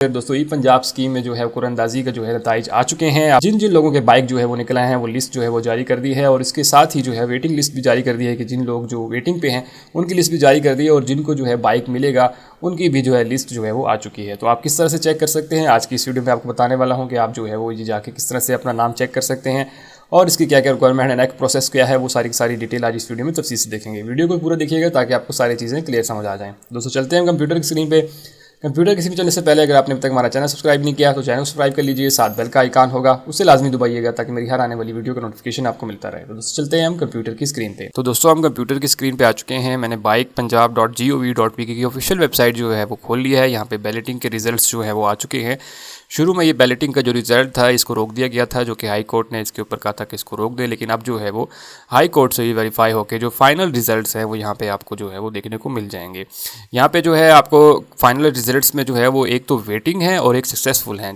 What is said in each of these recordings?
दोस्तों ई पंजाब स्कीम में जो है कुरानंदाजी का जो है नताइज आ चुके हैं। जिन जिन लोगों के बाइक जो है वो निकल आए हैं वो लिस्ट जो है वो जारी कर दी है और इसके साथ ही जो है वेटिंग लिस्ट भी जारी कर दी है कि जिन लोग जो वेटिंग पे हैं उनकी लिस्ट भी जारी कर दी है और जिनको जो है बाइक मिलेगा उनकी भी जो है लिस्ट जो है वो आ चुकी है। तो आप किस तरह से चेक कर सकते हैं आज की इस वीडियो में आपको बताने वाला हूँ कि आप जो है वो ये जाके किस तरह से अपना नाम चेक कर सकते हैं और इसकी क्या क्या रिक्वायरमेंट है, नेक्स्ट प्रोसेस क्या है, वो सारी की सारी डिटेल आज इस वीडियो में तफसील से देखेंगे। वीडियो को पूरा देखिएगा ताकि आपको सारी चीज़ें क्लियर समझ आ जाएं। दोस्तों चलते हैं कंप्यूटर की स्क्रीन पे। कंप्यूटर किसी भी चलने से पहले अगर आपने अभी तक हमारा चैनल सब्सक्राइब नहीं किया तो चैनल सब्सक्राइब कर लीजिए, साथ बेल का आइकन होगा उसे लाजमी दबाइएगा ताकि मेरी हर आने वाली वीडियो का नोटिफिकेशन आपको मिलता रहे। तो दोस्तों चलते हैं हम कंप्यूटर की स्क्रीन पे। तो दोस्तों हम कंप्यूटर की स्क्रीन पे आ चुके हैं। मैंने bikepunjab.gov.pk की ऑफिशियल वेबसाइट जो है वो खोल लिया है। यहाँ पे बैलेटिंग के रिजल्ट्स जो है वो आ चुके हैं। शुरू में ये बैलेटिंग का जो रिजल्ट था इसको रोक दिया गया था, जो कि हाई कोर्ट ने इसके ऊपर कहा था कि इसको रोक दे, लेकिन अब जो है वो हाई कोर्ट से ये वेरीफाई होकर जो फाइनल रिजल्ट्स हैं वो यहाँ पे आपको जो है वो देखने को मिल जाएंगे। यहाँ पे जो है आपको फाइनल रिजल्ट्स में जो है वो एक तो वेटिंग है और एक सक्सेसफुल हैं।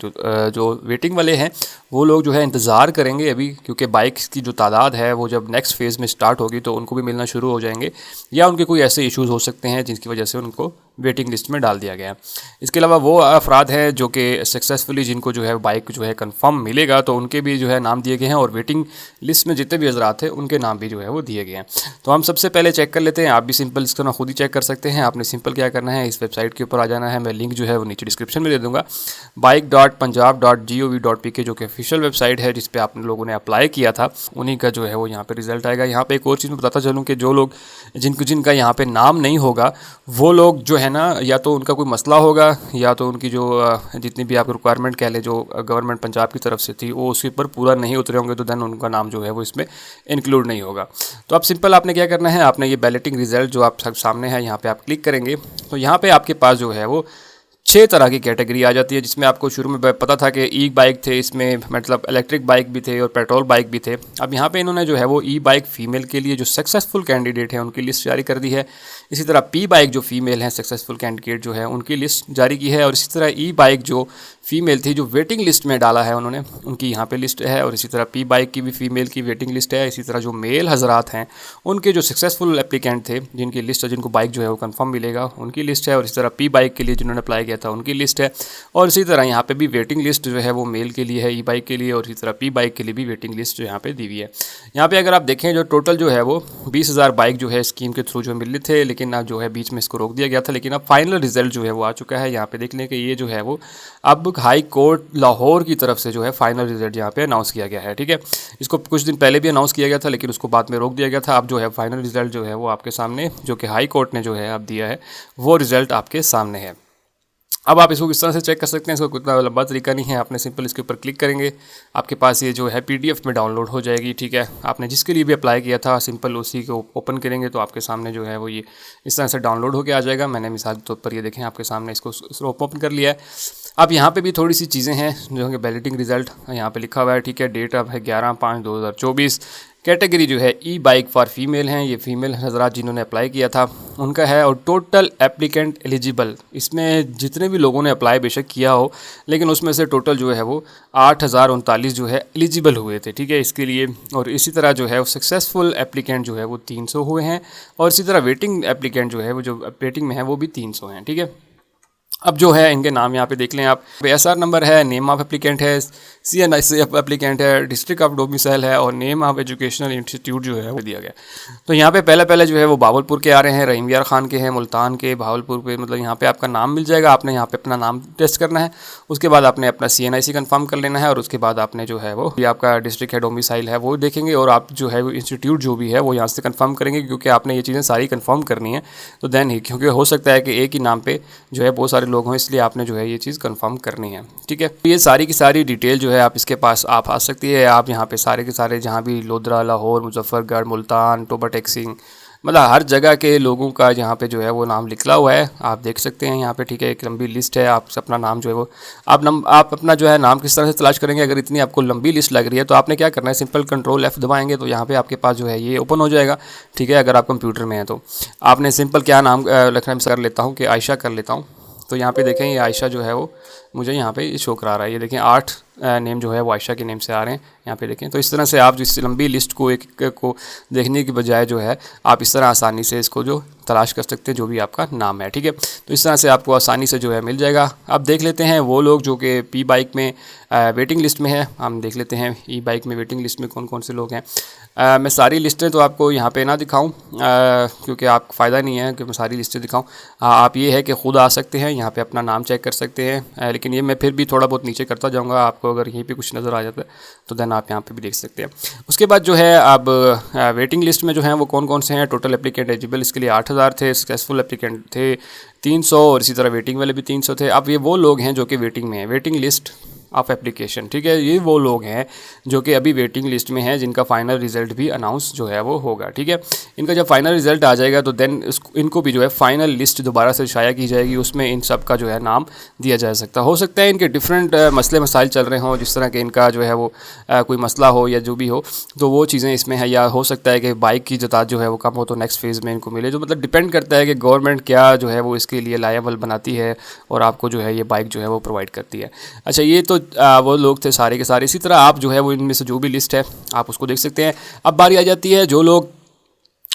जो वेटिंग वाले हैं वो लोग जो है इंतज़ार करेंगे अभी, क्योंकि बाइक्स की जो तादाद है वो जब नेक्स्ट फेज़ में स्टार्ट होगी तो उनको भी मिलना शुरू हो जाएंगे, या उनके कोई ऐसे इश्यूज़ हो सकते हैं जिनकी वजह से उनको वेटिंग लिस्ट में डाल दिया गया। इसके अलावा वो अफराद हैं जो कि सक्सेसफुली जिनको जो है बाइक जो है कंफर्म मिलेगा तो उनके भी जो है नाम दिए गए हैं और वेटिंग लिस्ट में जितने भी हजरात हैं उनके नाम भी जो है वो दिए गए हैं। तो हम सबसे पहले चेक कर लेते हैं। आप भी सिंपल इसको ना खुद ही चेक कर सकते हैं। आपने सिंपल क्या करना है, इस वेबसाइट के ऊपर आ जाना है। मैं लिंक जो है वो नीचे डिस्क्रिप्शन में दे दूँगा। bike.punjab.gov.pk जो कि ऑफिशियल वेबसाइट है जिस पे आप लोगों ने अप्लाई किया था, उन्हीं का जो है वो यहाँ पे रिजल्ट आएगा। यहाँ पे एक और चीज़ मैं बताता चलूँ कि जो लोग जिनका यहाँ पे नाम नहीं होगा वो लोग जो है ना, या तो उनका कोई मसला होगा या तो उनकी जो जितनी भी आप रिक्वायरमेंट कह लें जो गवर्नमेंट पंजाब की तरफ से थी वो उसके ऊपर पूरा नहीं उतरे होंगे, तो देन उनका नाम जो है वो इसमें इंक्लूड नहीं होगा। तो अब सिंपल आपने क्या करना है, आपने ये बैलेटिंग रिजल्ट जो आप सब सामने है यहाँ पे आप क्लिक करेंगे तो यहाँ पे आपके पास जो है वो 6 तरह की कैटेगरी आ जाती है, जिसमें आपको शुरू में पता था कि ई बाइक थे, इसमें मतलब इलेक्ट्रिक बाइक भी थे और पेट्रोल बाइक भी थे। अब यहाँ पे इन्होंने जो है वो ई बाइक फ़ीमेल के लिए जो सक्सेसफुल कैंडिडेट हैं उनकी लिस्ट जारी कर दी है। इसी तरह पी बाइक जो फीमेल हैं सक्सेसफुल कैंडिडेट जो है उनकी लिस्ट जारी की है, और इसी तरह ई बाइक जो फीमेल थी जो वेटिंग लिस्ट में डाला है उन्होंने, उनकी यहाँ पे लिस्ट है। और इसी तरह पी बाइक की भी फीमेल की वेटिंग लिस्ट है। इसी तरह जो मेल हजरात हैं उनके जो सक्सेसफुल एप्लीकेंट थे जिनकी लिस्ट है, जिनको बाइक जो है वो कंफर्म मिलेगा, उनकी लिस्ट है। और इसी तरह पी बाइक के लिए जिन्होंने अप्लाई किया था उनकी लिस्ट है। और इसी तरह यहाँ पे भी वेटिंग लिस्ट जो है वो मेल के लिए है ई बाइक के लिए, और इसी तरह पी बाइक के लिए भी वेटिंग लिस्ट जो यहाँ पे दी हुई है। यहाँ पे अगर आप देखें जो टोटल जो है वो 20,000 बाइक जो है स्कीम के थ्रू जो मिले थे, लेकिन अब जो है बीच में इसको रोक दिया गया था। लेकिन अब फाइनल रिजल्ट जो है वो आ चुका है। यहाँ पे देख लें कि ये जो है वो अब हाई कोर्ट लाहौर की तरफ से जो है फाइनल रिजल्ट यहाँ पे अनाउंस किया गया है। ठीक है, इसको कुछ दिन पहले भी अनाउंस किया गया था लेकिन उसको बाद में रोक दिया गया था। अब जो है फाइनल रिजल्ट जो है वो आपके सामने, जो कि हाई कोर्ट ने जो है अब दिया है, वो रिजल्ट आपके सामने है। अब आप इसको किस तरह से चेक कर सकते हैं, इसको कितना लंबा तरीका नहीं है। आपने सिंपल इसके ऊपर क्लिक करेंगे, आपके पास ये जो है PDF में डाउनलोड हो जाएगी। ठीक है, आपने जिसके लिए भी अप्लाई किया था सिंपल उसी को ओपन करेंगे तो आपके सामने जो है वो ये इस तरह से डाउनलोड होकर आ जाएगा। मैंने मिसाल के तौर पर ये देखें आपके सामने इसको ओपन कर लिया है। अब यहाँ पे भी थोड़ी सी चीज़ें हैं जो कि बैलेटिंग रिजल्ट यहाँ पे लिखा हुआ है। ठीक है, डेट अब है 11/5/2024। कैटेगरी जो है ई बाइक फॉर फीमेल हैं, ये फीमेल हजरात जिन्होंने अप्लाई किया था उनका है। और टोटल एप्लीकेंट एलिजिबल, इसमें जितने भी लोगों ने अप्लाई बेशक किया हो लेकिन उसमें से टोटल जो है वो 8,039 जो है एलिजिबल हुए थे। ठीक है, इसके लिए। और इसी तरह जो है वो सक्सेसफुल एप्लीकेंट जो है वो 300 हुए हैं, और इसी तरह वेटिंग एप्लीकेंट जो है वो जो वेटिंग में है वो भी 300 हैं। ठीक है, अब जो है इनके नाम यहाँ पे देख लें आप। SR नंबर है, नेम ऑफ एप्लीकेंट है, CNIC एप्लीकेंट है, डिस्ट्रिक्ट ऑफ डोमिसाइल है, और नेम ऑफ एजुकेशनल इंस्टीट्यूट जो है वो दिया गया। तो यहाँ पे पहले जो है वो बावलपुर के आ रहे हैं, रहीम यार खान के हैं, मुल्तान के, भावलपुर पे, मतलब यहाँ पे आपका नाम मिल जाएगा। आपने यहाँ पे अपना नाम टेस्ट करना है, उसके बाद आपने अपना CNIC कंफर्म कर लेना है, और उसके बाद आपने जो है वो ये आपका डिस्ट्रिक्ट है डोमिसाइल है वो देखेंगे, और आप जो है वो इंस्टीट्यूट जो भी है वो यहाँ से कंफर्म करेंगे, क्योंकि आपने ये चीज़ें सारी कंफर्म करनी है। तो देन ही, क्योंकि हो सकता है कि एक ही नाम पे जो है बहुत सारे लोग हों, इसलिए आपने जो है ये चीज़ कंफर्म करनी है। ठीक है, ये सारी की सारी डिटेल जो है आप इसके पास आप आ सकती है। आप यहाँ पे सारे के सारे जहाँ भी लोधरा, लाहौर, मुजफ्फरगढ़, मुल्तान, टोबा टेक्सिंग, मतलब हर जगह के लोगों का यहाँ पे जो है वो नाम लिखा हुआ है, आप देख सकते हैं यहाँ पे। ठीक है, एक लंबी लिस्ट है। आप अपना नाम जो है वो आप अपना जो है नाम किस तरह से तलाश करेंगे, अगर इतनी आपको लंबी लिस्ट लग रही है तो आपने क्या करना है, सिंपल Ctrl F दबाएंगे तो यहाँ पे आपके पास जो है ये ओपन हो जाएगा। ठीक है, अगर आप कंप्यूटर में हैं तो आपने सिंपल क्या नाम लिखना कर लेता हूँ कि आयशा कर लेता हूँ। तो यहाँ पे देखें ये आयशा जो है वो मुझे यहाँ पे ये शो करा रहा है। ये देखें 8 नेम जो है वो आयशा के नेम से आ रहे हैं यहाँ पे देखें। तो इस तरह से आप जिस लंबी लिस्ट को एक को देखने की बजाय जो है आप इस तरह आसानी से इसको जो तलाश कर सकते हैं जो भी आपका नाम है, ठीक है। तो इस तरह से आपको आसानी से जो है मिल जाएगा। अब देख लेते हैं वो लोग जो कि पी बाइक में वेटिंग लिस्ट में है। हम देख लेते हैं ई बाइक में वेटिंग लिस्ट में कौन कौन से लोग हैं। मैं सारी लिस्टें तो आपको यहाँ पे ना दिखाऊं क्योंकि आपको फ़ायदा नहीं है कि मैं सारी लिस्टें दिखाऊं। आप ये है कि ख़ुद आ सकते हैं यहाँ पे अपना नाम चेक कर सकते हैं, लेकिन ये मैं फिर भी थोड़ा बहुत नीचे करता जाऊँगा। आपको अगर यहीं पे कुछ नज़र आ जाता है तो देन आप यहाँ पे भी देख सकते हैं। उसके बाद जो है अब वेटिंग लिस्ट में जो है वो कौन कौन से हैं। टोटल एप्लीकेंट एलिजिबल इसके लिए 8000 थे, सक्सेसफुल एप्लीकेंट थे 300 और इसी तरह वेटिंग वाले भी 300 थे। अब ये वो लोग हैं जो कि वेटिंग में हैं, वेटिंग लिस्ट ऑफ एप्लीकेशन, ठीक है। ये वो लोग हैं जो कि अभी वेटिंग लिस्ट में हैं जिनका फाइनल रिज़ल्ट भी अनाउंस जो है वो होगा, ठीक है। इनका जब फाइनल रिज़ल्ट आ जाएगा तो देन इनको भी जो है फाइनल लिस्ट दोबारा से शाया की जाएगी, उसमें इन सब का जो है नाम दिया जा सकता है इनके डिफरेंट मसले मसाइल चल रहे हों, जिस तरह के इनका जो है वो कोई मसला हो या जो भी हो तो वो चीज़ें इसमें है। या हो सकता है कि बाइक की जतात जो है वो कम हो तो नेक्स्ट फेज़ में इनको मिले। जो मतलब डिपेंड करता है कि गवर्नमेंट क्या जो है वो इसके लिए लायबल बनाती है और आपको जो है ये बाइक जो है वो प्रोवाइड करती है। अच्छा, ये तो वो लोग थे सारे के सारे। इसी तरह आप जो है वो इनमें से जो भी लिस्ट है आप उसको देख सकते हैं। अब बारी आ जाती है जो लोग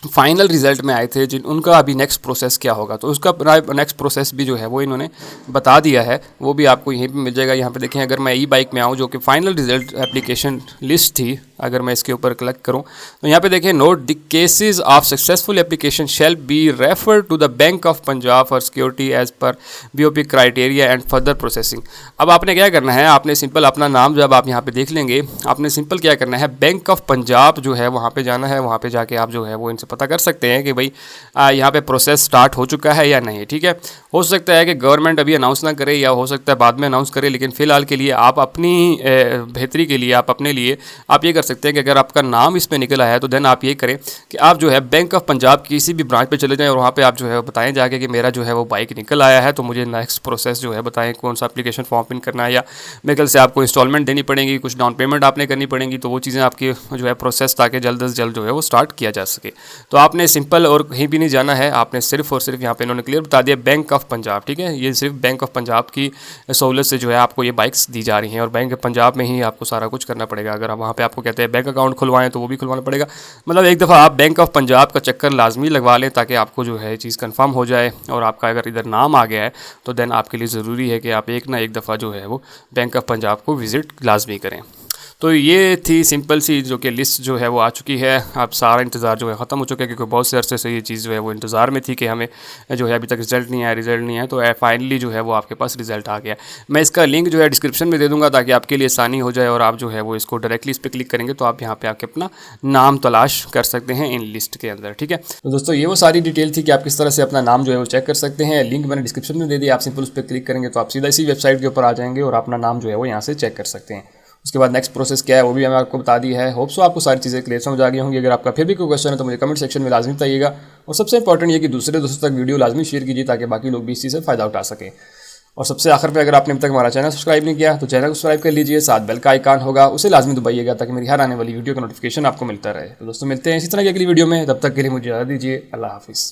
फाइनल रिज़ल्ट में आए थे जिन उनका अभी नेक्स्ट प्रोसेस क्या होगा। तो उसका नेक्स्ट प्रोसेस भी जो है वो इन्होंने बता दिया है, वो भी आपको यहीं पे मिल जाएगा। यहाँ पे देखें, अगर मैं ई बाइक में आऊँ जो कि फाइनल रिज़ल्ट एप्लीकेशन लिस्ट थी, अगर मैं इसके ऊपर क्लिक करूँ तो यहाँ पे देखें note the cases of successful application shall be refer to the bank of Punjab for security as per BOP criteria and further processing. अब आपने क्या करना है, आपने सिंपल अपना नाम जब आप यहाँ पे देख लेंगे, आपने सिंपल क्या करना है, बैंक ऑफ पंजाब जो है वहाँ पे जाना है। वहाँ पे जाके आप जो है वो इनसे पता कर सकते हैं कि भाई यहाँ पे प्रोसेस स्टार्ट हो चुका है या नहीं, ठीक है। हो सकता है कि गवर्नमेंट अभी अनाउंस ना करे या हो सकता है बाद में अनाउंस करे, लेकिन फ़िलहाल के लिए आप अपनी बेहतरी के लिए आप अपने लिए आप ये कर सकते हैं कि अगर आपका नाम इसमें निकल आया है तो देन आप ये करें कि आप जो है बैंक ऑफ पंजाब किसी भी ब्रांच पे चले जाएं और वहाँ पे आप जो है बताएं जाके कि मेरा जो है वो बाइक निकल आया है, तो मुझे नेक्स्ट प्रोसेस जो है बताएं कौन सा एप्लीकेशन फॉर्म फिल करना है, या मेरे ख्याल से आपको इंस्टॉलमेंट देनी पड़ेगी, कुछ डाउन पेमेंट आपने करनी पड़ेगी। तो वो चीज़ें आपकी जो है प्रोसेस ताकि जल्द से जल्द जो है वो स्टार्ट किया जा सके। तो आपने सिंपल और कहीं भी नहीं जाना है, आपने सिर्फ और सिर्फ यहाँ पे इन्होंने क्लियर बता दिया बैंक ऑफ पंजाब, ठीक है। ये सिर्फ बैंक ऑफ पंजाब की सहूलत से जो है आपको ये बाइक्स दी जा रही हैं और बैंक ऑफ पंजाब में ही आपको सारा कुछ करना पड़ेगा। अगर आप वहाँ पे आपको कहते हैं बैंक अकाउंट खुलवाएं तो वो भी खुलवाना पड़ेगा। मतलब एक दफ़ा आप बैंक ऑफ पंजाब का चक्कर लाजमी लगवा लें ताकि आपको जो है चीज़ कंफर्म हो जाए। और आपका अगर इधर नाम आ गया है तो देन आपके लिए ज़रूरी है कि आप एक ना एक दफ़ा जो है वो बैंक ऑफ पंजाब को विज़िट लाजमी करें। तो ये थी सिंपल सी जो कि लिस्ट जो है वो आ चुकी है। अब सारा इंतज़ार जो है ख़त्म हो चुका है क्योंकि बहुत से अरसे से ये चीज़ जो है वो इंतज़ार में थी कि हमें जो है अभी तक रिज़ल्ट नहीं आया तो फाइनली जो है वो आपके पास रिज़ल्ट आ गया। मैं इसका लिंक जो है डिस्क्रिप्शन में दे दूँगा ताकि आपके लिए आसानी हो जाए और आप जो है वो इसको डायरेक्टली इस पर क्लिक करेंगे तो आप यहाँ पे आके अपना नाम तलाश कर सकते हैं इन लिस्ट के अंदर, ठीक है। तो दोस्तों ये वो सारी डिटेल थी कि आप किस तरह से अपना नाम जो है वो चेक कर सकते हैं। लिंक मैंने डिस्क्रिप्शन में दे दिया, आप सिंपल उस पर क्लिक करेंगे तो आप सीधा इसी वेबसाइट के ऊपर आ जाएंगे और अपना नाम जो है वो यहाँ से चेक कर सकते हैं। उसके बाद नेक्स्ट प्रोसेस क्या है वो भी मैंने आपको बता दी है। होप सो आपको सारी चीज़ें क्लियर समझ आ गई होंगी। अगर आपका फिर भी कोई क्वेश्चन है तो मुझे कमेंट सेक्शन में लाजमी बताइएगा। और सबसे इंपॉर्टेंट ये कि दूसरे दोस्तों तक वीडियो लाजमी शेयर कीजिए ताकि बाकी लोग भी इस चीज़ से फ़ायदा उठा सकें। और सबसे आखिर पे अगर आपने अभी तक हमारा चैनल सब्सक्राइब नहीं किया तो चैनल को सब्सक्राइब कर लीजिए, साथ बेल का आइकन होगा उसे लाजमी दबाइएगा ताकि मेरी हर आने वाली वीडियो का नोटिफिकेशन आपको मिलता रहे। तो दोस्तों मिलते हैं इसी तरह की अगली वीडियो में, तब तक के लिए मुझे इजाज़त दीजिए। अल्लाह हाफिज़।